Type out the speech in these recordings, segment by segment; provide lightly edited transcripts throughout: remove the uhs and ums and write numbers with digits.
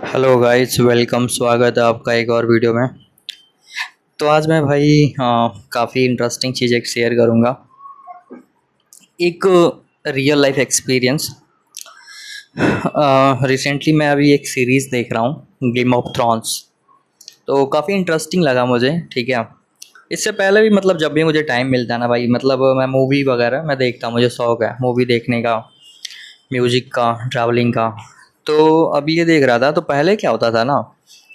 Hello guys, welcome. स्वागत है आपका एक और वीडियो में। तो आज मैं भाई काफ़ी इंटरेस्टिंग चीज़ एक शेयर करूँगा। एक रियल लाइफ एक्सपीरियंस। रिसेंटली मैं अभी एक सीरीज़ देख रहा हूँ, गेम ऑफ थ्रॉन्स। तो काफ़ी इंटरेस्टिंग लगा मुझे। ठीक है, इससे पहले भी मतलब जब भी मुझे टाइम मिलता है ना भाई, मतलब मैं मूवी वगैरह मैं देखता हूँ, मुझे शौक़ है मूवी देखने का, म्यूज़िक का, ट्रैवलिंग का। तो अभी ये देख रहा था, तो पहले क्या होता था ना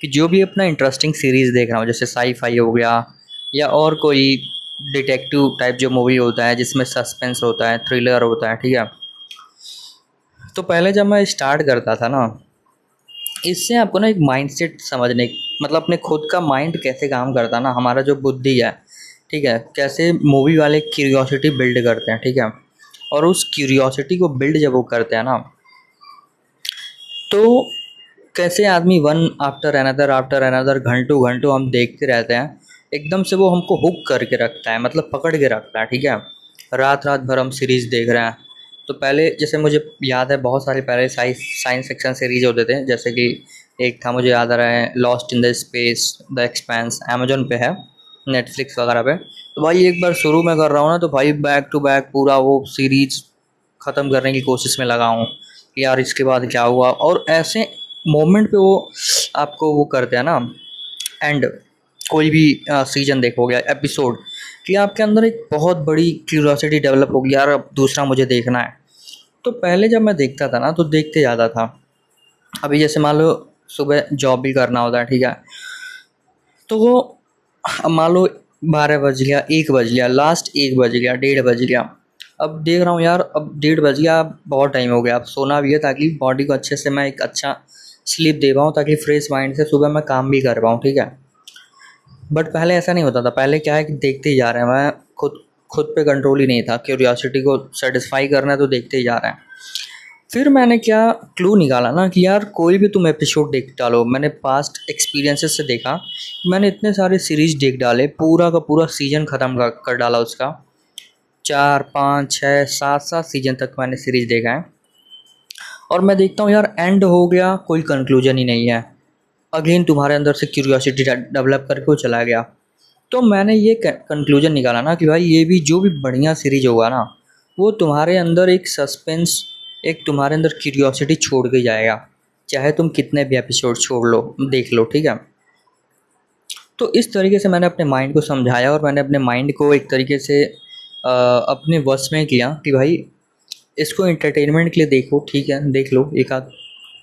कि जो भी अपना इंटरेस्टिंग सीरीज़ देख रहा हूँ, जैसे साई-फाई हो गया या और कोई डिटेक्टिव टाइप जो मूवी होता है जिसमें सस्पेंस होता है, थ्रिलर होता है, ठीक है। तो पहले जब मैं स्टार्ट करता था ना, इससे आपको ना एक माइंडसेट समझने, मतलब अपने खुद का माइंड कैसे काम करता है ना, हमारा जो बुद्धि है, ठीक है, कैसे मूवी वाले क्यूरियोसिटी बिल्ड करते हैं, ठीक है। और उस क्यूरियोसिटी को बिल्ड जब वो करते हैं ना, तो कैसे आदमी वन आफ्टर अनदर घंटों घंटों हम देखते रहते हैं, एकदम से वो हमको हुक करके रखता है, मतलब पकड़ के रखता है, ठीक है। रात रात भर हम सीरीज़ देख रहे हैं। तो पहले जैसे मुझे याद है, बहुत सारे पहले साइंस फिक्शन सीरीज़ होते थे, जैसे कि एक था, मुझे याद आ रहा है, lost in the space, the expense, Amazon पे है, नेटफ्लिक्स वगैरह पे। तो भाई एक बार शुरू में कर रहा हूँ ना, तो भाई बैक टू बैक पूरा वो सीरीज़ ख़त्म करने की कोशिश में लगा हूँ कि यार इसके बाद क्या हुआ, और ऐसे मोमेंट पे वो आपको वो करते हैं ना, एंड कोई भी सीजन देखो गया एपिसोड, कि आपके अंदर एक बहुत बड़ी क्यूरियोसिटी डेवलप होगी, यार अब दूसरा मुझे देखना है। तो पहले जब मैं देखता था ना, तो देखते ज़्यादा था। अभी जैसे मान लो सुबह जॉब भी करना होता है, ठीक है, तो वो अब मान लो 12 बज गया, 1 बज गया, लास्ट 1 बज गया, 1:30 बज गया। अब देख रहा हूँ यार, अब 1:30 बज गया, अब बहुत टाइम हो गया, अब सोना भी है ताकि बॉडी को अच्छे से मैं एक अच्छा स्लीप दे पाऊँ, ताकि फ्रेश माइंड से सुबह मैं काम भी कर पाऊँ, ठीक है। बट पहले ऐसा नहीं होता था। पहले क्या है कि देखते ही जा रहे हैं, मैं खुद खुद पे कंट्रोल ही नहीं था, क्यूरियोसिटी को सेटिस्फाई करना है तो देखते ही जा रहे हैं। फिर मैंने क्या क्लू निकाला ना कि यार कोई भी तुम एपिसोड देख डालो। मैंने पास्ट एक्सपीरियंसेस से देखा, मैंने इतने सारे सीरीज देख डाले, पूरा का पूरा सीजन ख़त्म कर डाला उसका। 4 5 6 7 7 सीजन तक मैंने सीरीज देखा है। और मैं देखता हूँ यार, एंड हो गया, कोई कंक्लूजन ही नहीं है, अगेन तुम्हारे अंदर से क्यूरियोसिटी डेवलप करके वो चला गया। तो मैंने ये कंक्लूजन निकाला ना कि भाई ये भी जो भी बढ़िया सीरीज होगा ना, वो तुम्हारे अंदर एक सस्पेंस, एक तुम्हारे अंदर क्यूरियोसिटी छोड़ के जाएगा, चाहे तुम कितने भी एपिसोड छोड़ लो, देख लो, ठीक है। तो इस तरीके से मैंने अपने माइंड को समझाया, और मैंने अपने माइंड को एक तरीके से अपने वश में किया कि भाई इसको एंटरटेनमेंट के लिए देखो, ठीक है, देख लो एक आध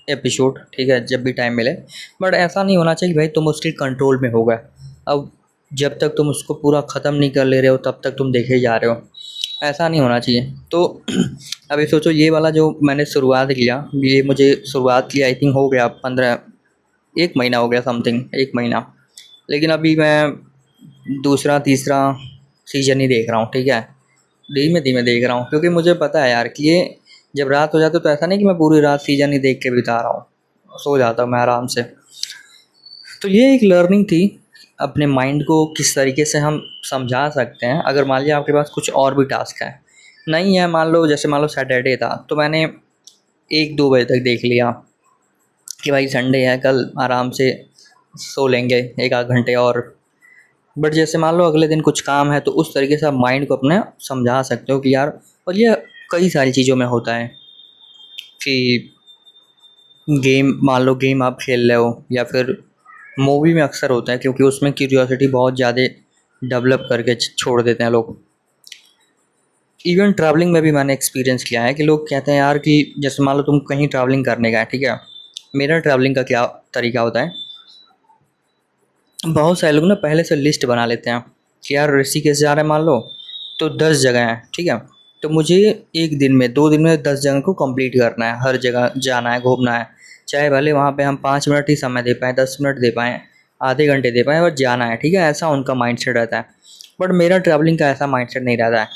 एपिसोड, ठीक है, जब भी टाइम मिले। बट ऐसा नहीं होना चाहिए भाई तुम उसके कंट्रोल में हो गए। अब जब तक तुम उसको पूरा ख़त्म नहीं कर ले रहे हो, तब तक तुम देखे जा रहे हो, ऐसा नहीं होना चाहिए। तो अभी सोचो, ये वाला जो मैंने शुरुआत किया, ये मुझे शुरुआत की आई थिंक हो गया 15 1 महीना हो गया, समथिंग 1 महीना। लेकिन अभी मैं दूसरा तीसरा सीजन ही देख रहा हूँ, ठीक है, धीमे धीमे देख रहा हूँ, क्योंकि मुझे पता है यार कि ये जब रात हो जाती है, तो ऐसा नहीं कि मैं पूरी रात सीजन ही देख के बिता रहा हूँ, सो जाता हूँ मैं आराम से। तो ये एक लर्निंग थी, अपने माइंड को किस तरीके से हम समझा सकते हैं। अगर मान लिया आपके पास कुछ और भी टास्क है, नहीं है, मान लो जैसे मान लो सैटरडे था, तो मैंने 1 2 बजे तक देख लिया कि भाई संडे है, कल आराम से सो लेंगे 1 आध घंटे और। बट जैसे मान लो अगले दिन कुछ काम है, तो उस तरीके से आप माइंड को अपने समझा सकते हो कि यार, और ये कई सारी चीज़ों में होता है कि गेम, मान लो गेम आप खेल रहे हो, या फिर मूवी में अक्सर होता है, क्योंकि उसमें क्यूरियोसिटी बहुत ज़्यादा डेवलप करके छोड़ देते हैं लोग। इवन ट्रैवलिंग में भी मैंने एक्सपीरियंस किया है कि लोग कहते हैं यार कि जैसे मान लो तुम कहीं ट्रैवलिंग करने गए, ठीक है। मेरा ट्रैवलिंग का क्या तरीका होता है, बहुत सारे लोग ना पहले से लिस्ट बना लेते हैं कि यार ऋषिकेश जा रहे हैं मान लो, तो 10 जगह हैं, ठीक है। तो मुझे 1 दिन में 2 दिन में 10 जगह को कंप्लीट करना है, हर जगह जाना है, घूमना है, चाहे भले वहाँ पे हम 5 मिनट ही समय दे पाएँ, 10 मिनट दे पाएँ, आधे घंटे दे पाएँ, बस जाना है, ठीक है। ऐसा उनका माइंडसेट रहता है। बट मेरा ट्रैवलिंग का ऐसा माइंडसेट नहीं रहता है।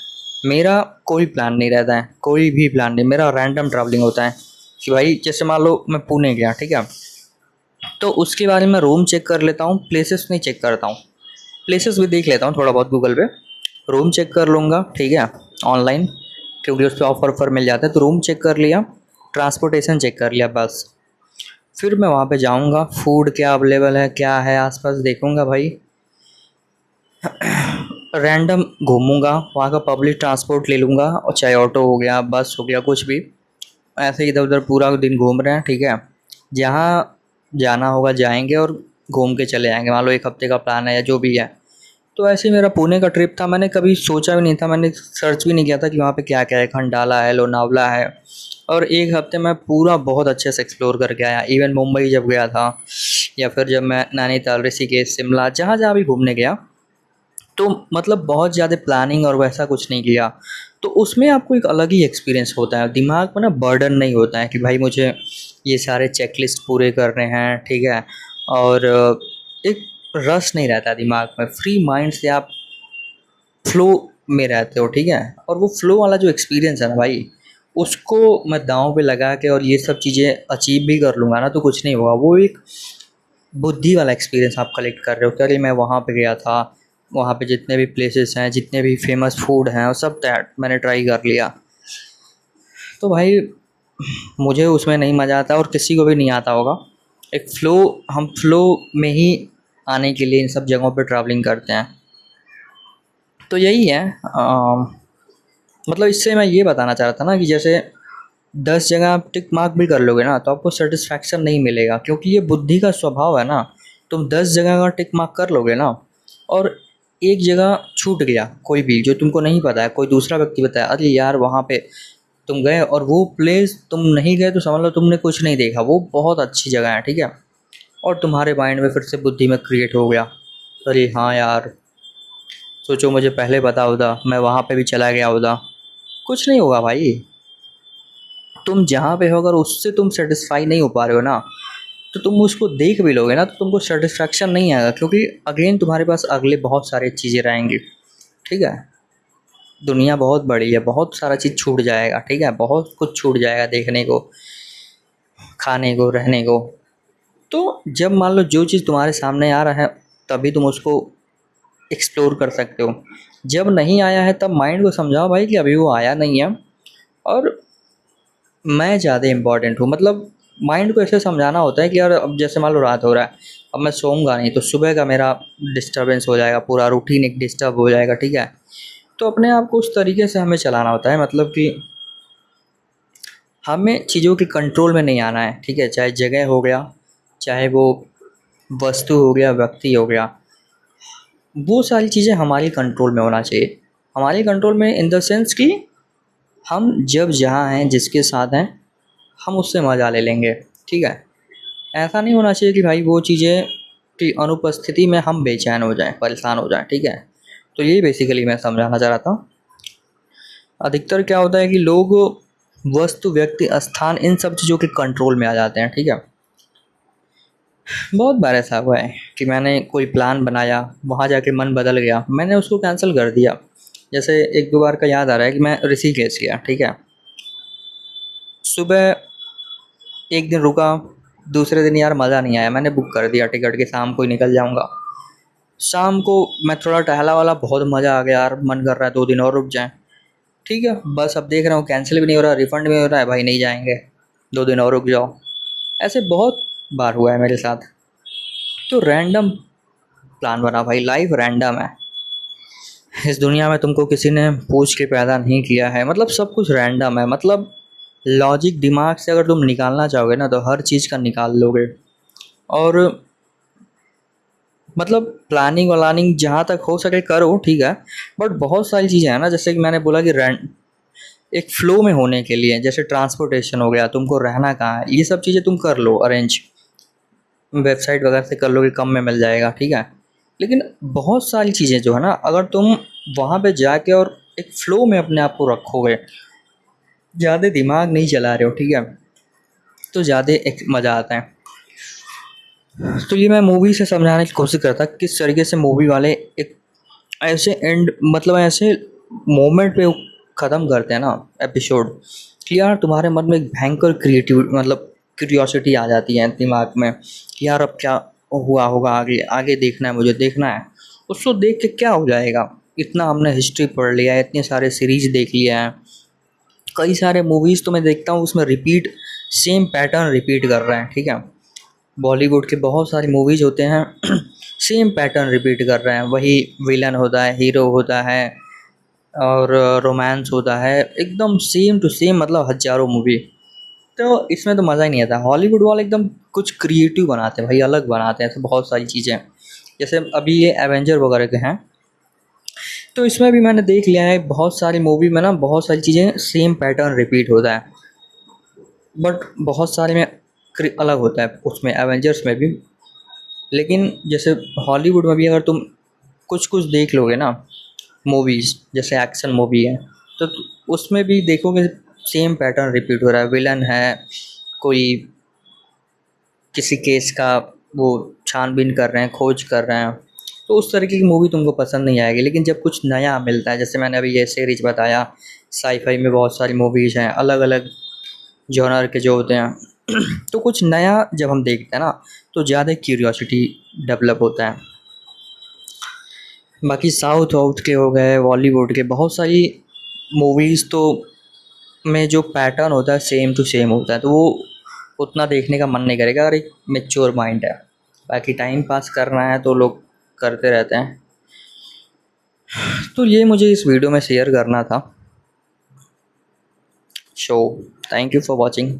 मेरा कोई प्लान नहीं रहता है, कोई भी प्लान नहीं, मेरा रैंडम ट्रैवलिंग होता है कि भाई जैसे मान लो मैं पुणे गया, ठीक है, तो उसके बारे में रूम चेक कर लेता हूँ, प्लेसेस नहीं चेक करता हूँ। प्लेसेस भी देख लेता हूँ थोड़ा बहुत गूगल पे, रूम चेक कर लूँगा, ठीक है, ऑनलाइन, क्योंकि उस पर ऑफ़र मिल जाता है, तो रूम चेक कर लिया, ट्रांसपोर्टेशन चेक कर लिया, बस। फिर मैं वहाँ पे जाऊँगा, फूड क्या अवेलेबल है, क्या है आसपास देखूँगा भाई, रैंडम घूमूँगा, वहाँ का पब्लिक ट्रांसपोर्ट ले लूँगा, और चाहे ऑटो हो गया, बस हो गया, कुछ भी, ऐसे इधर उधर पूरा दिन घूम रहे हैं, ठीक है। जहाँ जाना होगा जाएंगे और घूम के चले आएंगे, मान लो 1 हफ्ते का प्लान है या जो भी है। तो ऐसे ही मेरा पुणे का ट्रिप था, मैंने कभी सोचा भी नहीं था, मैंने सर्च भी नहीं किया था कि वहाँ पे क्या क्या है, खंडाला है, लोनावला है, और 1 हफ्ते में पूरा बहुत अच्छे से एक्सप्लोर करके आया। इवन मुंबई जब गया था, या फिर जब मैं नैनीताल, ऋषिकेश, शिमला, जहाँ जहाँ भी घूमने गया, तो मतलब बहुत ज़्यादा प्लानिंग और वैसा कुछ नहीं किया। तो उसमें आपको एक अलग ही एक्सपीरियंस होता है, दिमाग में ना बर्डन नहीं होता है कि भाई मुझे ये सारे चेकलिस्ट पूरे करने हैं, ठीक है। और एक रस नहीं रहता दिमाग में, फ्री माइंड से आप फ्लो में रहते हो, ठीक है। और वो फ्लो वाला जो एक्सपीरियंस है ना भाई, उसको मैं दांव पे लगा के और ये सब चीज़ें अचीव भी कर लूँगा ना, तो कुछ नहीं होगा। वो एक बुद्धि वाला एक्सपीरियंस आप कलेक्ट कर रहे हो कि अरे मैं वहाँ पे गया था, वहाँ पे जितने भी प्लेसेस हैं, जितने भी फेमस फूड हैं, वो सब मैंने ट्राई कर लिया। तो भाई मुझे उसमें नहीं मज़ा आता, और किसी को भी नहीं आता होगा। एक फ़्लो, हम फ़्लो में ही आने के लिए इन सब जगहों पे ट्रैवलिंग करते हैं। तो यही है, मतलब इससे मैं ये बताना चाह रहा था ना कि जैसे 10 जगह आप टिक मार्क भी कर लोगे ना, तो आपको सेटिस्फैक्शन नहीं मिलेगा, क्योंकि ये बुद्धि का स्वभाव है ना। तुम 10 जगह का टिक मार्क कर लोगे ना, और एक जगह छूट गया कोई भी जो तुमको नहीं पता है, कोई दूसरा व्यक्ति बताया, अरे यार वहाँ पे तुम गए और वो प्लेस तुम नहीं गए, तो समझ लो तुमने कुछ नहीं देखा, वो बहुत अच्छी जगह है, ठीक है। और तुम्हारे माइंड में फिर से बुद्धि में क्रिएट हो गया, अरे हाँ यार, सोचो मुझे पहले पता होता, मैं वहाँ पे भी चला गया होता। कुछ नहीं होगा भाई, तुम जहाँ पे हो अगर उससे तुम सेटिस्फाई नहीं हो पा रहे हो ना, तो तुम उसको देख भी लोगे ना, तो तुमको सेटिस्फैक्शन नहीं आएगा, क्योंकि अगेन तुम्हारे पास अगले बहुत सारी चीज़ें रहेंगी, ठीक है। दुनिया बहुत बड़ी है, बहुत सारा चीज़ छूट जाएगा, ठीक है, बहुत कुछ छूट जाएगा देखने को, खाने को, रहने को। तो जब मान लो जो चीज़ तुम्हारे सामने आ रहा है, तभी तुम उसको एक्सप्लोर कर सकते हो। जब नहीं आया है तब माइंड को समझाओ भाई कि अभी वो आया नहीं है, और मैं ज़्यादा इम्पॉर्टेंट हूँ। मतलब माइंड को ऐसे समझाना होता है कि यार अब जैसे मान लो रात हो रहा है, अब मैं सोऊंगा नहीं तो सुबह का मेरा डिस्टर्बेंस हो जाएगा, पूरा रूटीन एक डिस्टर्ब हो जाएगा, ठीक है। तो अपने आप को उस तरीके से हमें चलाना होता है, मतलब कि हमें चीज़ों के कंट्रोल में नहीं आना है, ठीक है। चाहे जगह हो गया, चाहे वो वस्तु हो गया, व्यक्ति हो गया, वो सारी चीज़ें हमारी कंट्रोल में होना चाहिए। हमारी कंट्रोल में इन द सेंस कि हम जब जहाँ हैं, जिसके साथ हैं, हम उससे मज़ा ले लेंगे, ठीक है। ऐसा नहीं होना चाहिए कि भाई वो चीज़ें की अनुपस्थिति में हम बेचैन हो जाएं, परेशान हो जाएं, ठीक है। तो यही बेसिकली मैं समझाना चाह रहा था। अधिकतर क्या होता है कि लोग वस्तु, व्यक्ति, स्थान, इन सब चीज़ों के कंट्रोल में आ जाते हैं, ठीक है। बहुत बार ऐसा हुआ है कि मैंने कोई प्लान बनाया, वहाँ जाके मन बदल गया, मैंने उसको कैंसिल कर दिया। जैसे 1-2 बार का याद आ रहा है कि मैं ऋषिकेश गया, ठीक है। सुबह एक दिन रुका, दूसरे दिन यार मज़ा नहीं आया, मैंने बुक कर दिया टिकट कि शाम को ही निकल जाऊँगा। शाम को मैं थोड़ा टहला वाला, बहुत मज़ा आ गया यार, मन कर रहा है 2 दिन और रुक जाएँ, ठीक है। बस अब देख रहा हूँ कैंसिल भी नहीं हो रहा, रिफ़ंड भी नहीं हो रहा है, भाई नहीं जाएँगे, 2 दिन और रुक जाओ। ऐसे बहुत बार हुआ है मेरे साथ। तो रैंडम प्लान बना भाई, लाइफ रैंडम है। इस दुनिया में तुमको किसी ने पूछ के पैदा नहीं किया है, मतलब सब कुछ रैंडम है। मतलब लॉजिक दिमाग से अगर तुम निकालना चाहोगे ना, तो हर चीज़ का निकाल लोगे। और मतलब प्लानिंग व्लानिंग जहाँ तक हो सके करो, ठीक है। बट बहुत सारी चीज़ें हैं ना, जैसे कि मैंने बोला कि एक फ़्लो में होने के लिए, जैसे ट्रांसपोर्टेशन हो गया, तुमको रहना कहाँ है, ये सब चीज़ें तुम कर लो अरेंज, वेबसाइट वगैरह से कर लो कि कम में मिल जाएगा, ठीक है। लेकिन बहुत सारी चीज़ें जो है ना, अगर तुम वहाँ पे जाके और एक फ़्लो में अपने आप को रखोगे, ज़्यादा दिमाग नहीं चला रहे हो, ठीक है, तो ज़्यादा एक मज़ा आता है। तो ये मैं मूवी से समझाने की कोशिश करता किस तरीके से मूवी वाले एक ऐसे एंड, मतलब ऐसे मोमेंट पे ख़त्म करते हैं ना एपिसोड, कि यार तुम्हारे मन में एक भयंकर क्रिएटिव, मतलब क्यूरियोसिटी आ जाती है दिमाग में कि यार अब क्या हुआ होगा, आगे आगे देखना है, मुझे देखना है। उसको देख के क्या हो जाएगा, इतना हमने हिस्ट्री पढ़ लिया है, इतने सारे सीरीज़ देख लिया है, कई सारे मूवीज़ तो मैं देखता हूँ उसमें रिपीट, सेम पैटर्न रिपीट कर रहे हैं, ठीक है। बॉलीवुड के बहुत सारी मूवीज़ होते हैं सेम पैटर्न रिपीट कर रहे हैं, वही विलन होता है, हीरो होता है और रोमांस होता है, एकदम सेम टू सेम, मतलब हज़ारों मूवी। तो इसमें तो मज़ा ही नहीं आता। हॉलीवुड वाले एकदम कुछ क्रिएटिव बनाते हैं भाई, अलग बनाते हैं ऐसे बहुत सारी चीज़ें। जैसे अभी ये एवेंजर वगैरह के हैं, तो इसमें भी मैंने देख लिया है बहुत सारी मूवी में ना बहुत सारी चीज़ें सेम पैटर्न रिपीट होता है, बट बहुत सारे में अलग होता है उसमें, एवेंजर्स में भी। लेकिन जैसे हॉलीवुड में भी अगर तुम कुछ कुछ देख लोगे ना मूवीज़, जैसे एक्शन मूवी है, तो उसमें भी देखोगे सेम पैटर्न रिपीट हो रहा है। विलन है, कोई किसी केस का वो छानबीन कर रहे हैं, खोज कर रहे हैं, तो उस तरीके की मूवी तुमको पसंद नहीं आएगी। लेकिन जब कुछ नया मिलता है, जैसे मैंने अभी ये सीरीज बताया, साईफाई में बहुत सारी मूवीज़ हैं अलग अलग जॉनर के जो होते हैं तो कुछ नया जब हम देखते हैं ना, तो ज़्यादा क्यूरियोसिटी डेवलप होता है। बाकी साउथ वाउथ के हो गए, बॉलीवुड के बहुत सारी मूवीज़ तो में जो पैटर्न होता है सेम टू सेम होता है, तो वो उतना देखने का मन नहीं करेगा अगर एक मैच्योर माइंड है। बाकी टाइम पास करना है तो लोग करते रहते हैं। तो ये मुझे इस वीडियो में शेयर करना था। So thank you for watching.